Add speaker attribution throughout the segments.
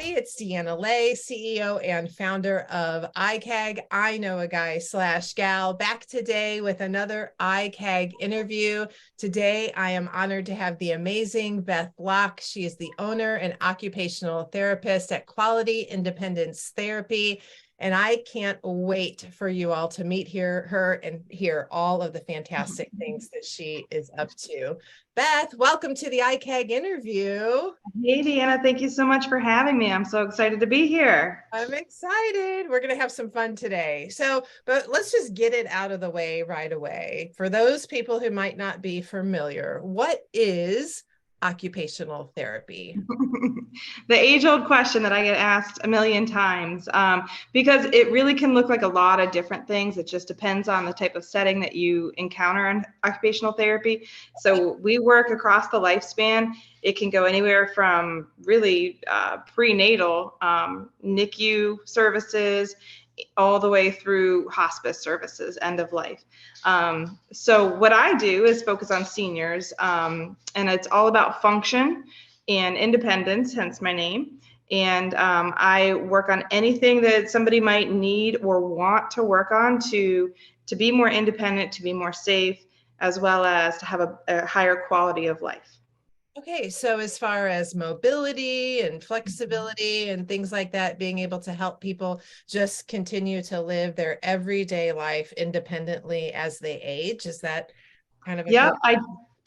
Speaker 1: everybody. It's Deanna Lay, CEO and founder of IKAGG, I Know a Guy / Gal, back today with another IKAGG interview. Today, I am honored to have the amazing Beth Locke. She is the owner and occupational therapist at Quality Independence Therapy. And I can't wait for you all to meet her and hear all of the fantastic things that she is up to. Beth, welcome to the IKAGG interview.
Speaker 2: Hey, Deanna, thank you so much for having me. I'm so excited to be here.
Speaker 1: I'm excited. We're going to have some fun today. But let's just get it out of the way right away. For those people who might not be familiar, what is occupational therapy?
Speaker 2: The age-old question that I get asked a million times, because it really can look like a lot of different things. It just depends on the type of setting that you encounter in occupational therapy. So we work across the lifespan. It can go anywhere from really prenatal NICU services all the way through hospice services, end of life. So what I do is focus on seniors, and it's all about function and independence, hence my name. And I work on anything that somebody might need or want to work on to be more independent, to be more safe, as well as to have a higher quality of life.
Speaker 1: Okay, so as far as mobility and flexibility and things like that, being able to help people just continue to live their everyday life independently as they age, is that kind of a
Speaker 2: Yeah,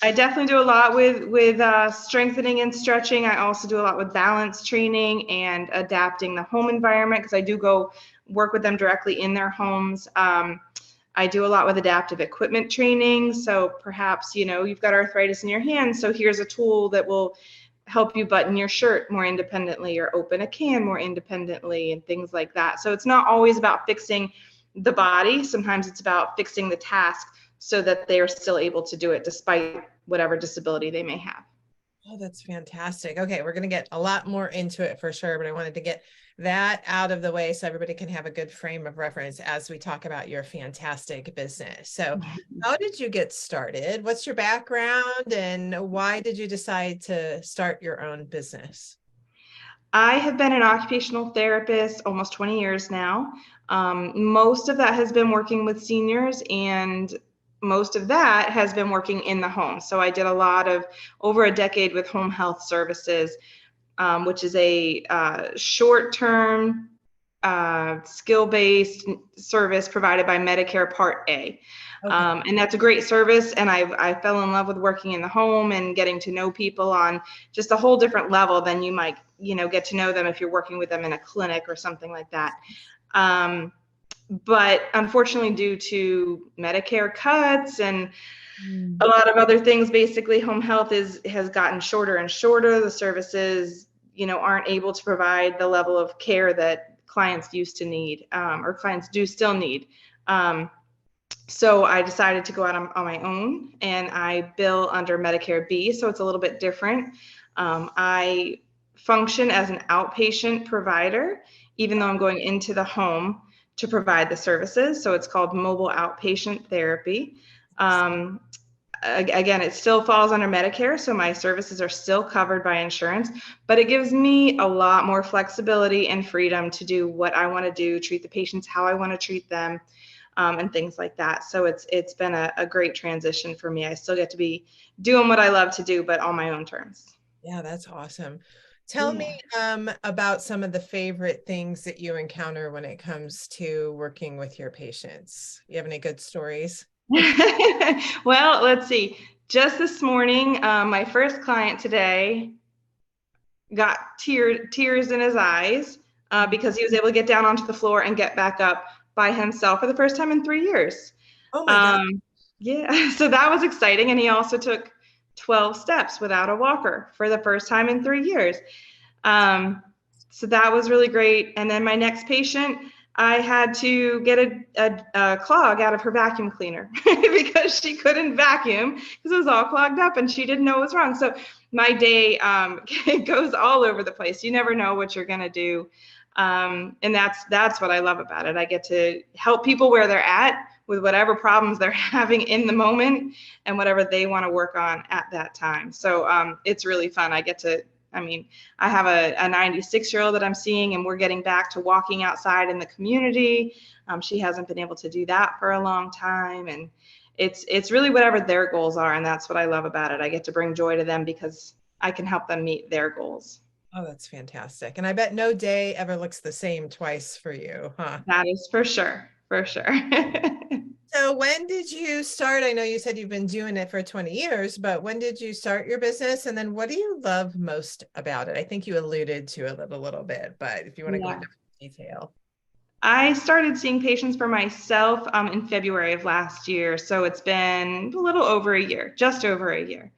Speaker 2: I definitely do a lot with strengthening and stretching. I also do a lot with balance training and adapting the home environment, because I do go work with them directly in their homes. I do a lot with adaptive equipment training. So perhaps, you've got arthritis in your hand. So here's a tool that will help you button your shirt more independently or open a can more independently and things like that. So it's not always about fixing the body. Sometimes it's about fixing the task so that they are still able to do it despite whatever disability they may have.
Speaker 1: Oh, that's fantastic. Okay, we're going to get a lot more into it for sure, but I wanted to get that out of the way so everybody can have a good frame of reference as we talk about your fantastic business. So how did you get started? What's your background and why did you decide to start your own business?
Speaker 2: I have been an occupational therapist almost 20 years now. Most of that has been working with seniors, and most of that has been working in the home. So I did a lot of over a decade with home health services, which is a short-term skill-based service provided by Medicare Part A.
Speaker 1: Okay.
Speaker 2: And that's a great service. And I fell in love with working in the home and getting to know people on just a whole different level than you might, get to know them if you're working with them in a clinic or something like that. But unfortunately, due to Medicare cuts and a lot of other things, basically home health has gotten shorter and shorter. The services, aren't able to provide the level of care that clients used to need, or clients do still need. So I decided to go out on my own, and I bill under Medicare B, so it's a little bit different. I function as an outpatient provider, even though I'm going into the home to provide the services. So it's called mobile outpatient therapy. Again, it still falls under Medicare, so my services are still covered by insurance, but it gives me a lot more flexibility and freedom to do what I want to do, treat the patients how I want to treat them, and things like that. So it's been a great transition for me. I still get to be doing what I love to do, but on my own terms.
Speaker 1: Yeah, that's awesome. Tell me about some of the favorite things that you encounter when it comes to working with your patients. You have any good stories?
Speaker 2: Well, let's see. Just this morning, my first client today got tears in his eyes because he was able to get down onto the floor and get back up by himself for the first time in 3 years.
Speaker 1: Oh my God.
Speaker 2: Yeah, so that was exciting. And he also took 12 steps without a walker for the first time in 3 years. So that was really great. And then my next patient, I had to get a clog out of her vacuum cleaner because she couldn't vacuum because it was all clogged up and she didn't know what was wrong. So my day goes all over the place. You never know what you're going to do. And that's what I love about it. I get to help people where they're at with whatever problems they're having in the moment and whatever they want to work on at that time. So it's really fun. I get to I mean, I have a 96-year-old that I'm seeing, and we're getting back to walking outside in the community. She hasn't been able to do that for a long time. And it's really whatever their goals are. And that's what I love about it. I get to bring joy to them because I can help them meet their goals.
Speaker 1: Oh, that's fantastic. And I bet no day ever looks the same twice for you, huh?
Speaker 2: That is for sure, for sure.
Speaker 1: So when did you start? I know you said you've been doing it for 20 years, but when did you start your business? And then what do you love most about it? I think you alluded to it a little bit, but if you want to go into detail.
Speaker 2: I started seeing patients for myself in February of last year. So it's been a little over a year, just over a year.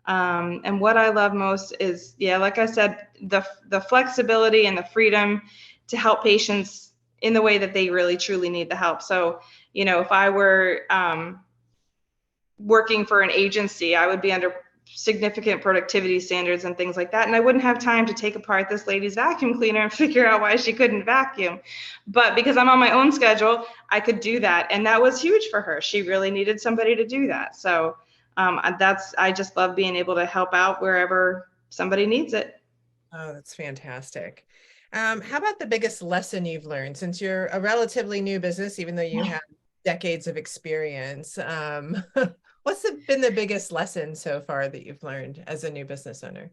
Speaker 2: And what I love most is, like I said, the flexibility and the freedom to help patients in the way that they really truly need the help. So, if I were working for an agency, I would be under significant productivity standards and things like that. And I wouldn't have time to take apart this lady's vacuum cleaner and figure out why she couldn't vacuum. But because I'm on my own schedule, I could do that. And that was huge for her. She really needed somebody to do that. So I just love being able to help out wherever somebody needs it.
Speaker 1: Oh, that's fantastic. How about the biggest lesson you've learned since you're a relatively new business, even though you have decades of experience? What's been the biggest lesson so far that you've learned as a new business owner?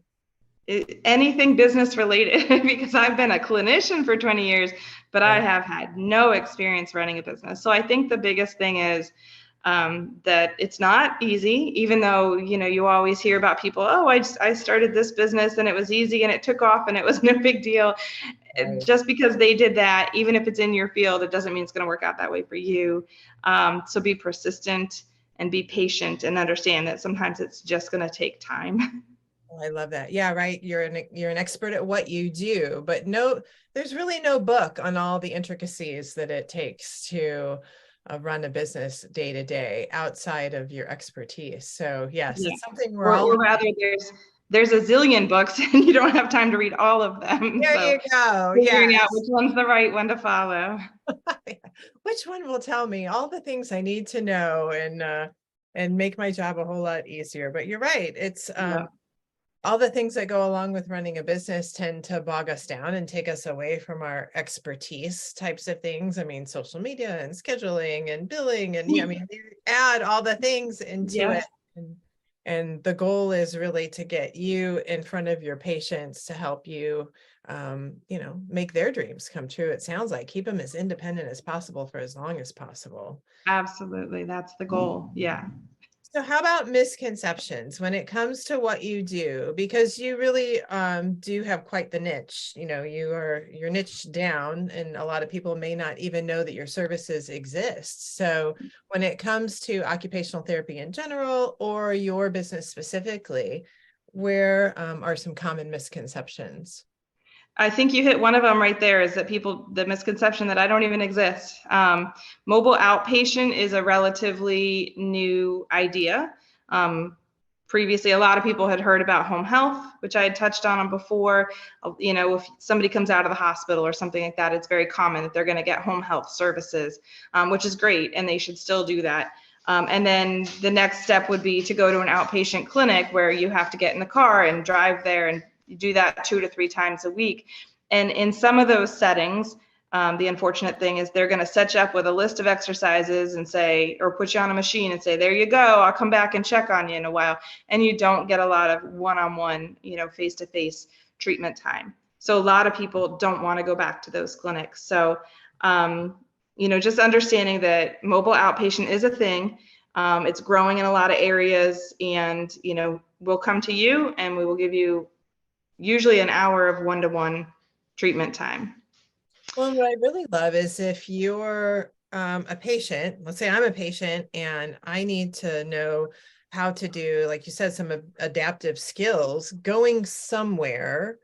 Speaker 2: Anything business related, because I've been a clinician for 20 years, but I have had no experience running a business. So I think the biggest thing is that it's not easy, even though, you always hear about people, oh, I started this business and it was easy and it took off and it was no big deal. Right. Just because they did that, even if it's in your field, it doesn't mean it's going to work out that way for you. So be persistent and be patient and understand that sometimes it's just going to take time.
Speaker 1: I love that. Yeah, right. You're an expert at what you do, but there's really no book on all the intricacies that it takes to run a business day to day outside of your expertise. So yes, it's something we're all.
Speaker 2: Or rather, there's a zillion books and you don't have time to read all of them.
Speaker 1: There you go.
Speaker 2: Figuring out which one's the right one to follow.
Speaker 1: Which one will tell me all the things I need to know and make my job a whole lot easier. But you're right. It's all the things that go along with running a business tend to bog us down and take us away from our expertise types of things. I mean, social media and scheduling and billing and I mean, you add all the things into it. And the goal is really to get you in front of your patients to help you, make their dreams come true. It sounds like keep them as independent as possible for as long as possible.
Speaker 2: Absolutely. That's the goal. Yeah.
Speaker 1: So how about misconceptions when it comes to what you do? Because you really do have quite the niche. You're niched down, and a lot of people may not even know that your services exist. So when it comes to occupational therapy in general or your business specifically, where are some common misconceptions?
Speaker 2: I think you hit one of them right there, is that the misconception that I don't even exist. Mobile outpatient is a relatively new idea. Previously, a lot of people had heard about home health, which I had touched on before. If somebody comes out of the hospital or something like that, it's very common that they're going to get home health services, which is great, and they should still do that. And then the next step would be to go to an outpatient clinic where you have to get in the car and drive there, and you do that 2 to 3 times a week. And in some of those settings, the unfortunate thing is they're going to set you up with a list of exercises and say, or put you on a machine and say, there you go, I'll come back and check on you in a while. And you don't get a lot of one-on-one, face-to-face treatment time. So a lot of people don't want to go back to those clinics. So, just understanding that mobile outpatient is a thing. It's growing in a lot of areas, and, we'll come to you and we will give you usually an hour of one-to-one treatment time.
Speaker 1: Well, what I really love is if you're a patient, let's say I'm a patient and I need to know how to do, like you said, some adaptive skills, going somewhere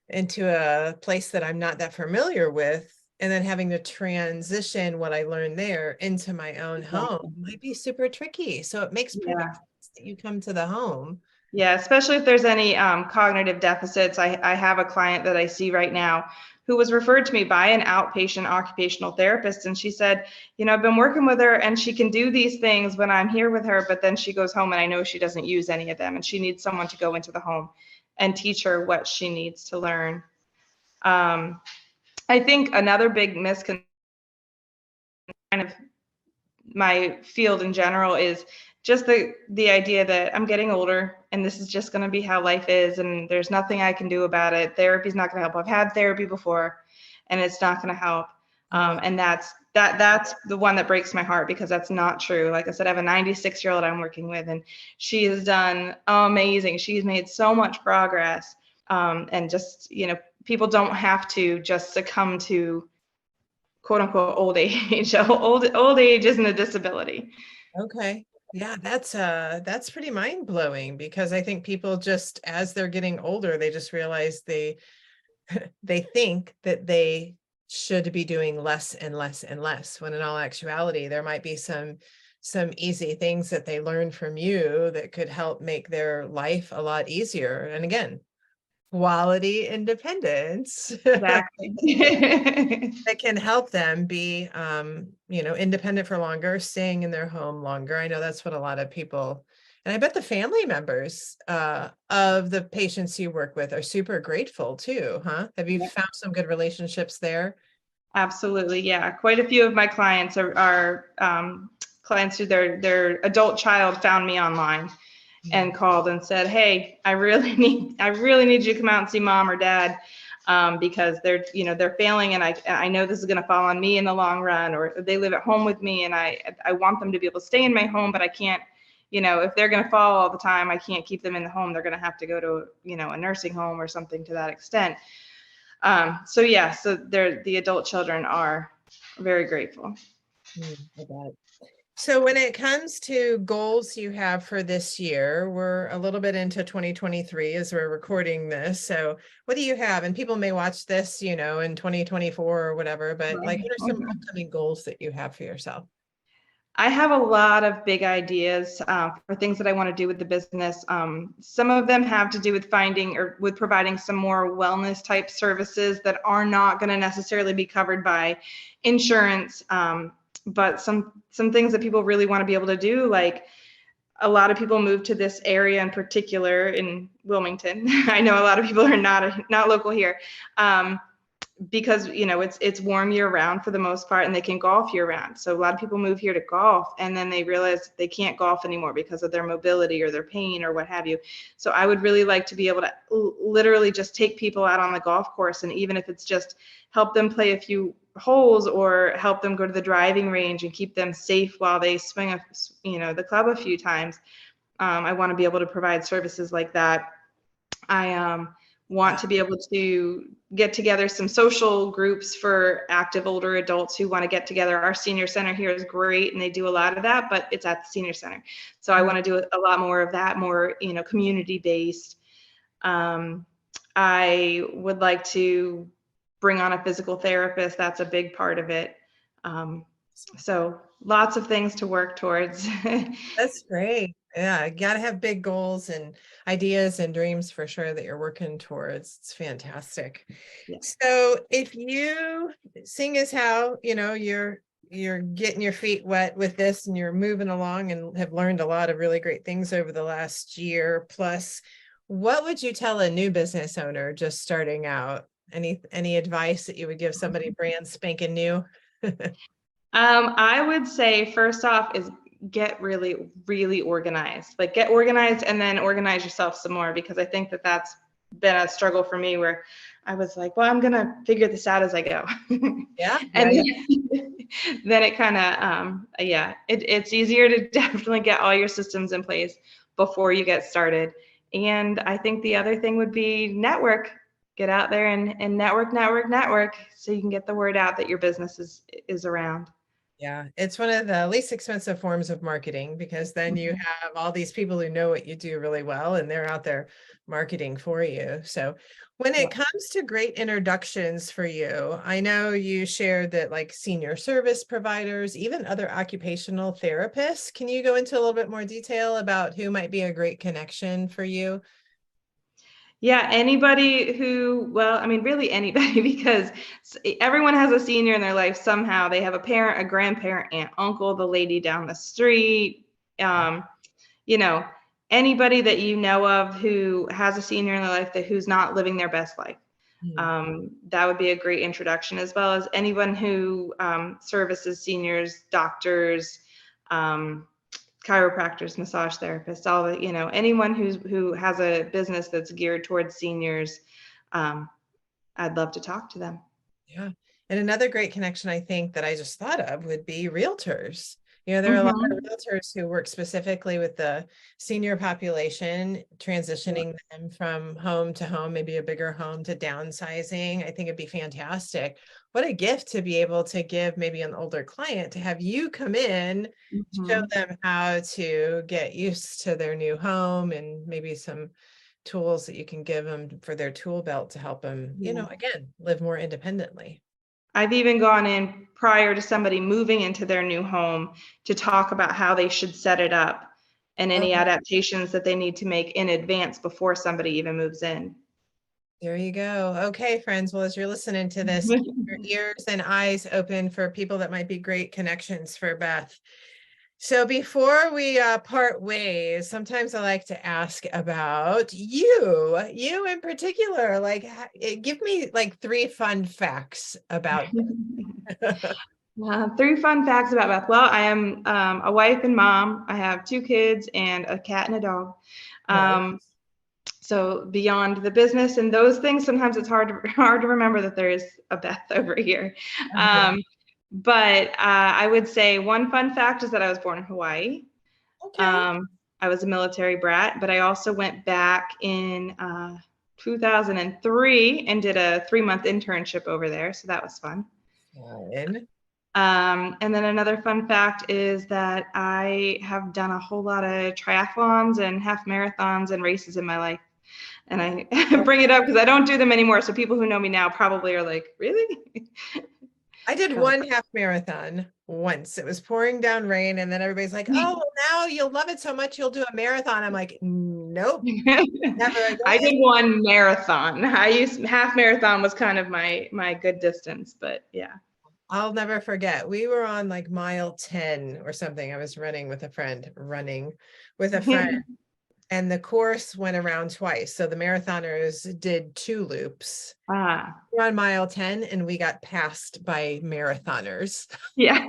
Speaker 1: into a place that I'm not that familiar with, and then having to transition what I learned there into my own home might be super tricky. So it makes perfect sense that you come to the home.
Speaker 2: Yeah, especially if there's any cognitive deficits. I have a client that I see right now who was referred to me by an outpatient occupational therapist. And she said, I've been working with her and she can do these things when I'm here with her, but then she goes home and I know she doesn't use any of them and she needs someone to go into the home and teach her what she needs to learn. I think another big misconception kind of my field in general is just the idea that I'm getting older and this is just going to be how life is and there's nothing I can do about it. Therapy's not going to help. I've had therapy before and it's not going to help. And that's the one that breaks my heart, because that's not true. Like I said, I have a 96-year-old I'm working with, and she has done amazing. She's made so much progress. And just, people don't have to just succumb to quote unquote old age. Old age isn't a disability.
Speaker 1: Okay. Yeah, that's pretty mind-blowing, because I think people just, as they're getting older, they just realize they think that they should be doing less and less and less, when in all actuality there might be some easy things that they learn from you that could help make their life a lot easier. And again, quality independence.
Speaker 2: Exactly.
Speaker 1: That can help them be independent for longer, staying in their home longer. I know that's what a lot of people, and I bet the family members of the patients you work with are super grateful too, huh? Have you found some good relationships there?
Speaker 2: Absolutely, yeah. Quite a few of my clients are clients who their adult child found me online and called and said, "Hey, I really need you to come out and see mom or dad, because they're failing, and I know this is going to fall on me in the long run, or they live at home with me, and I want them to be able to stay in my home, but I can't, if they're going to fall all the time, I can't keep them in the home. They're going to have to go to a nursing home or something to that extent." So the adult children are very grateful.
Speaker 1: I bet. So when it comes to goals you have for this year, we're a little bit into 2023 as we're recording this. So what do you have? And people may watch this, in 2024 or whatever, but like, what are some upcoming goals that you have for yourself?
Speaker 2: I have a lot of big ideas for things that I want to do with the business. Some of them have to do with finding or with providing some more wellness type services that are not going to necessarily be covered by insurance. But some things that people really want to be able to do, like a lot of people move to this area in particular in Wilmington. I know a lot of people are not local here. Because it's warm year round for the most part, and they can golf year round. So a lot of people move here to golf, and then they realize they can't golf anymore because of their mobility or their pain or what have you. So I would really like to be able to literally just take people out on the golf course, and even if it's just help them play a few holes or help them go to the driving range and keep them safe while they swing the club a few times. I want to be able to provide services like that. I want to be able to get together some social groups for active older adults who want to get together. Our senior center here is great, and they do a lot of that, but it's at the senior center. So I want to do a lot more of that, more, community based. I would like to bring on a physical therapist. That's a big part of it. So lots of things to work towards.
Speaker 1: That's great. Yeah, you got to have big goals and ideas and dreams for sure that you're working towards. It's fantastic.
Speaker 2: Yeah.
Speaker 1: So if you, seeing as how, you're getting your feet wet with this and you're moving along and have learned a lot of really great things over the last year plus, what would you tell a new business owner just starting out? Any advice that you would give somebody brand spanking new?
Speaker 2: I would say first off is get really, really organized. Like get organized and then organize yourself some more, because I think that that's been a struggle for me where I was like, well, I'm going to figure this out as I go.
Speaker 1: Yeah.
Speaker 2: And then it kind of, it's easier to definitely get all your systems in place before you get started. And I think the other thing would be network. Get out there and network so you can get the word out that your business is around.
Speaker 1: Yeah, it's one of the least expensive forms of marketing, because then you have all these people who know what you do really well and they're out there marketing for you. So when it comes to great introductions for you, I know you shared that like senior service providers, even other occupational therapists. Can you go into a little bit more detail about who might be a great connection for you?
Speaker 2: Yeah, anybody who, well, I mean, really anybody, because everyone has a senior in their life somehow. They have a parent, a grandparent, aunt, uncle, the lady down the street, you know, anybody that you know of who has a senior in their life who's not living their best life. That would be a great introduction, as well as anyone who services seniors, doctors, chiropractors, massage therapists, all the, anyone who has a business that's geared towards seniors. I'd love to talk to them.
Speaker 1: Yeah. And another great connection I think that I just thought of would be realtors. There are a lot of realtors who work specifically with the senior population, transitioning them from home to home, maybe a bigger home, to downsizing. I think it'd be fantastic. What a gift to be able to give maybe an older client, to have you come in, show them how to get used to their new home, and maybe some tools that you can give them for their tool belt to help them, again, live more independently.
Speaker 2: I've even gone in prior to somebody moving into their new home to talk about how they should set it up and any adaptations that they need to make in advance before somebody even moves in.
Speaker 1: There you go. Okay, friends. Well, as you're listening to this, keep your ears and eyes open for people that might be great connections for Beth. So before we part ways, sometimes I like to ask about you in particular. Like, give me like 3 fun facts about.
Speaker 2: 3 fun facts about Beth. Well, I am a wife and mom. I have 2 kids and a cat and a dog.
Speaker 1: Nice.
Speaker 2: So beyond the business and those things, sometimes it's hard to remember that there is a Beth over here. But I would say one fun fact is that I was born in Hawaii.
Speaker 1: Okay.
Speaker 2: I was a military brat, but I also went back in 2003 and did a 3-month internship over there. So that was fun. And then another fun fact is that I have done a whole lot of triathlons and half marathons and races in my life. And I bring it up because I don't do them anymore. So people who know me now probably are like, really?
Speaker 1: I did 1 half marathon once. It was pouring down rain, and then everybody's like, oh, well, now you'll love it so much you'll do a marathon. I'm like, nope, never again.
Speaker 2: I did 1 marathon. Half marathon was kind of my good distance, but yeah.
Speaker 1: I'll never forget. We were on like mile 10 or something. I was running with a friend, and the course went around twice. So the marathoners did 2 loops. We're on mile 10 and we got passed by marathoners.
Speaker 2: Yeah.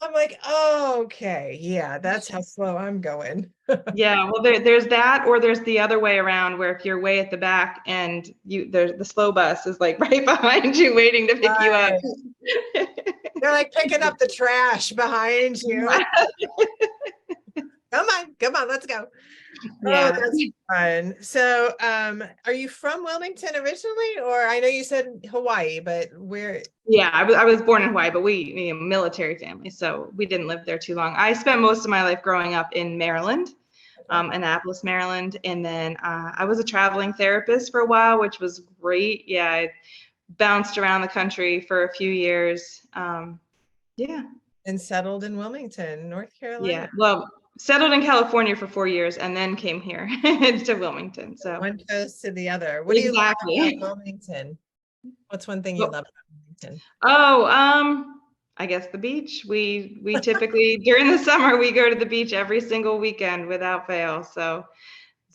Speaker 1: I'm like, oh, okay. Yeah, that's how slow I'm going.
Speaker 2: Yeah, well, there's that, or there's the other way around, where if you're way at the back and the slow bus is like right behind you waiting to pick you up.
Speaker 1: They're like picking up the trash behind you. Come on, let's go. Yeah, that's fun. So, are you from Wilmington originally, or I know you said Hawaii, but where?
Speaker 2: Yeah, I was born in Hawaii, but we military family, so we didn't live there too long. I spent most of my life growing up in Maryland, Annapolis, Maryland, and then I was a traveling therapist for a while, which was great. Yeah, I bounced around the country for a few years. Yeah.
Speaker 1: And settled in Wilmington, North Carolina.
Speaker 2: Yeah, well, settled in California for 4 years and then came here to Wilmington. So
Speaker 1: one goes to the other. What do you love about Wilmington? What's one thing you love about Wilmington?
Speaker 2: Oh, I guess the beach. We typically during the summer we go to the beach every single weekend without fail. So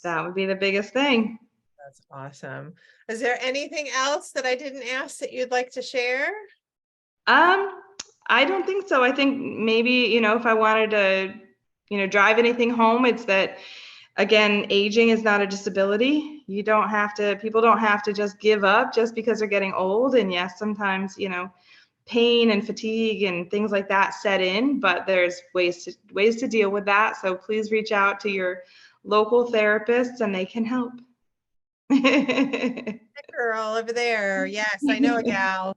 Speaker 2: that would be the biggest thing.
Speaker 1: That's awesome. Is there anything else that I didn't ask that you'd like to share?
Speaker 2: I don't think so. I think maybe, if I wanted to, drive anything home, it's that, again, aging is not a disability. People don't have to just give up just because they're getting old. And yes, sometimes, pain and fatigue and things like that set in, but there's ways to deal with that. So please reach out to your local therapists and they can help.
Speaker 1: Girl over there. Yes, I know a gal.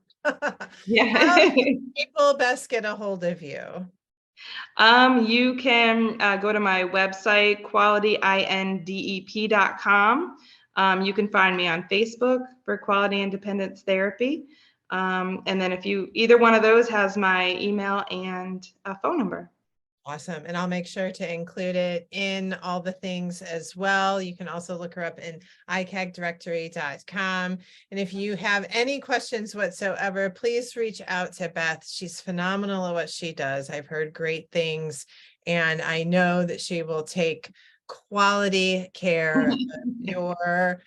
Speaker 2: Yeah.
Speaker 1: How do people best get a hold of you?
Speaker 2: You can go to my website, qualityindep.com. You can find me on Facebook for Quality Independence Therapy. And then if either one of those has my email and phone number.
Speaker 1: Awesome. And I'll make sure to include it in all the things as well. You can also look her up in IKAGGdirectory.com. And if you have any questions whatsoever, please reach out to Beth. She's phenomenal at what she does. I've heard great things. And I know that she will take quality care of your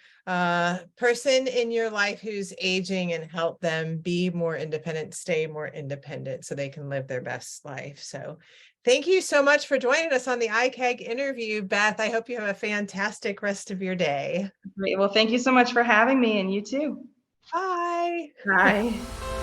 Speaker 1: person in your life who's aging and help them be more independent, stay more independent so they can live their best life. So thank you so much for joining us on the IKAGG interview, Beth. I hope you have a fantastic rest of your day.
Speaker 2: Great. Well, thank you so much for having me, and you too.
Speaker 1: Bye.
Speaker 2: Bye.